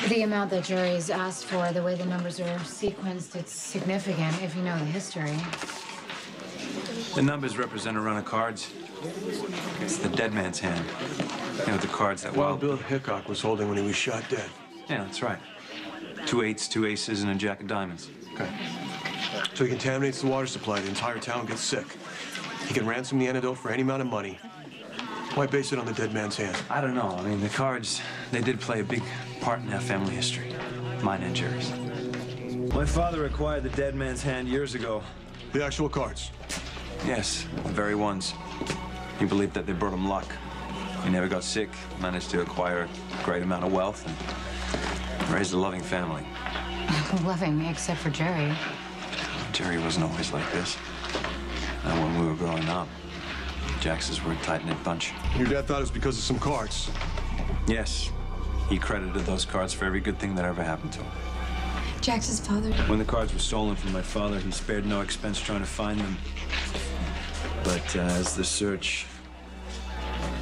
The amount that Jerry's asked for, the way the numbers are sequenced, it's significant if you know the history. The numbers represent a run of cards. It's the dead man's hand. You know, the cards that Wild Bill Hickok was holding when he was shot dead. Yeah, that's right. 2 8s, 2 aces, and a jack of diamonds. Okay. So he contaminates the water supply. The entire town gets sick. He can ransom the antidote for any amount of money. Why base it on the dead man's hand? I don't know. I mean, the cards, they did play a big part in our family history. Mine and Jerry's. My father acquired the dead man's hand years ago. The actual cards? Yes, the very ones. He believed that they brought him luck. He never got sick, managed to acquire a great amount of wealth, and raised a loving family. Loving, except for Jerry. Jerry wasn't always like this. And when we were growing up, Jax's were a tight-knit bunch. Your dad thought it was because of some cards? Yes. He credited those cards for every good thing that ever happened to him. Jax's father. When the cards were stolen from my father, he spared no expense trying to find them. But as the search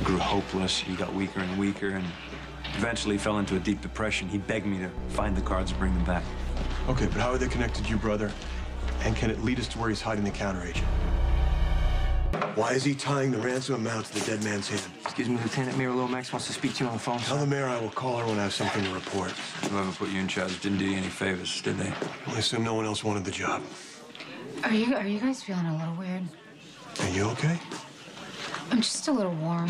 grew hopeless, he got weaker and weaker, and eventually fell into a deep depression. He begged me to find the cards and bring them back. Okay, but how are they connected to your brother? And can it lead us to where he's hiding the counteragent? Why is he tying the ransom amount to the dead man's hand? Excuse me, Lieutenant. Mayor Lomax wants to speak to you on the phone. Tell the mayor I will call her when I have something to report. Whoever put you in charge didn't do you any favors, did they? I assume no one else wanted the job. Are you guys feeling a little weird? Are you okay? I'm just a little warm.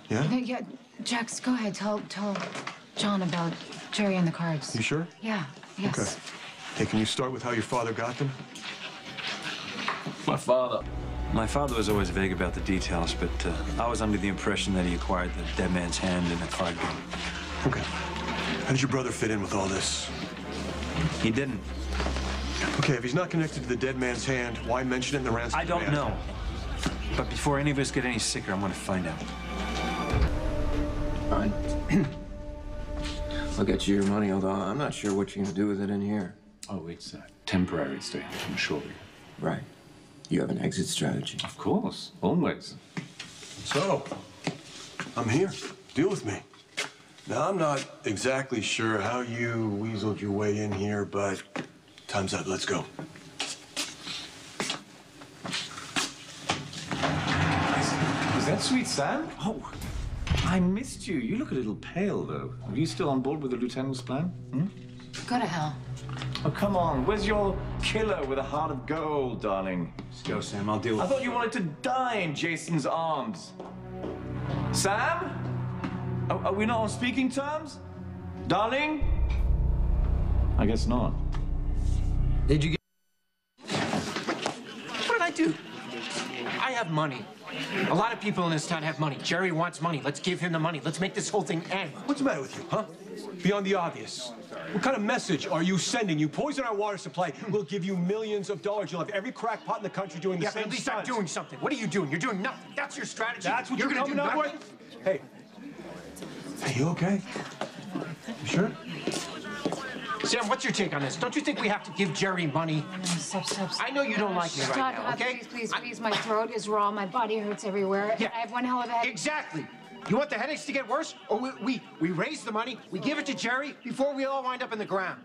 Yeah? Yeah, Jax, go ahead. Tell John about Jerry and the cards. You sure? Yeah, yes. Okay. Hey, can you start with how your father got them? My father was always vague about the details, but I was under the impression that he acquired the dead man's hand in a card game. Okay. How did your brother fit in with all this? He didn't. Okay, if he's not connected to the dead man's hand, why mention it in the ransom I don't demand? know. But before any of us get any sicker, I'm going to find out. Fine. I'll get you your money, although I'm not sure what you're going to do with it in here. Oh, it's a temporary stay, I can assure you. Right. You have an exit strategy. Of course, always. So, I'm here. Deal with me. Now, I'm not exactly sure how you weaseled your way in here, but time's up. Let's go. Is that Sweet Sam? Oh, I missed you. You look a little pale, though. Are you still on board with the lieutenant's plan? Hmm? Go to hell. Oh, come on. Where's your killer with a heart of gold, darling? Just go, Sam. I'll deal with I thought you wanted to die in Jason's arms. Sam? Are we not on speaking terms? Darling? I guess not. Did you get... What did I do? I have money. A lot of people in this town have money. Jerry wants money. Let's give him the money. Let's make this whole thing end. What's the matter with you, huh? Beyond the obvious. What kind of message are you sending? You poison our water supply, we'll give you millions of dollars. You'll have every crackpot in the country doing the same but at least stunts. I'm doing something. What are you doing? You're doing nothing. That's your strategy. That's what you're gonna coming do up nothing? with? Hey. Hey, you okay? You sure? Sam, what's your take on this? Don't you think we have to give Jerry money? No, stop. I know you don't like me right now, okay? Please. My throat is raw. My body hurts everywhere. Yeah. I have one hell of a headache. Exactly. You want the headaches to get worse? Or we raise the money, we give it to Jerry before we all wind up in the ground?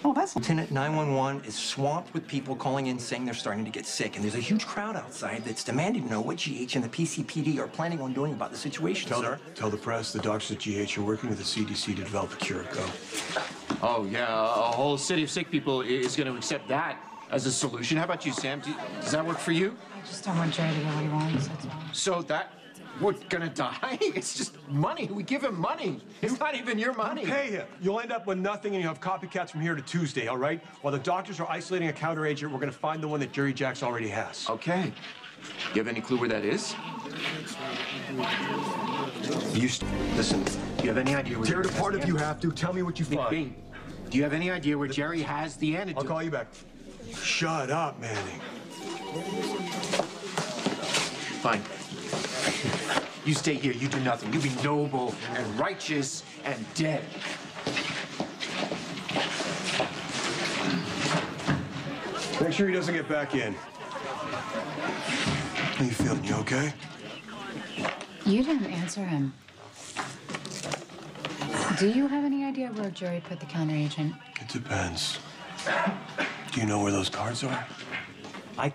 Oh, that's... Lieutenant 911 is swamped with people calling in saying they're starting to get sick, and there's a huge crowd outside that's demanding to know what GH and the PCPD are planning on doing about the situation, sir. Tell the press, the doctors at GH are working with the CDC to develop a cure. Go. Oh, yeah, a whole city of sick people is going to accept that as a solution. How about you, Sam? Does that work for you? I just don't want Jerry to get what he wants, that's all. So that... We're gonna die? It's just money. We give him money. It's not even your money. Pay him. You'll end up with nothing, and you have copycats from here to Tuesday, all right? While the doctors are isolating a counteragent, we're gonna find the one that Jerry Jax already has. Okay. You have any clue where that is? Listen, do you have any idea where... Tear it apart if you have to. Tell me what you find. Hey, do you have any idea where Jerry has the antidote? I'll call you back. Shut up, Manning. Fine. You stay here, you do nothing. You be noble and righteous and dead. Make sure he doesn't get back in. How you feeling? You okay? You didn't answer him. Do you have any idea where Jerry put the counteragent? It depends. Do you know where those cards are? I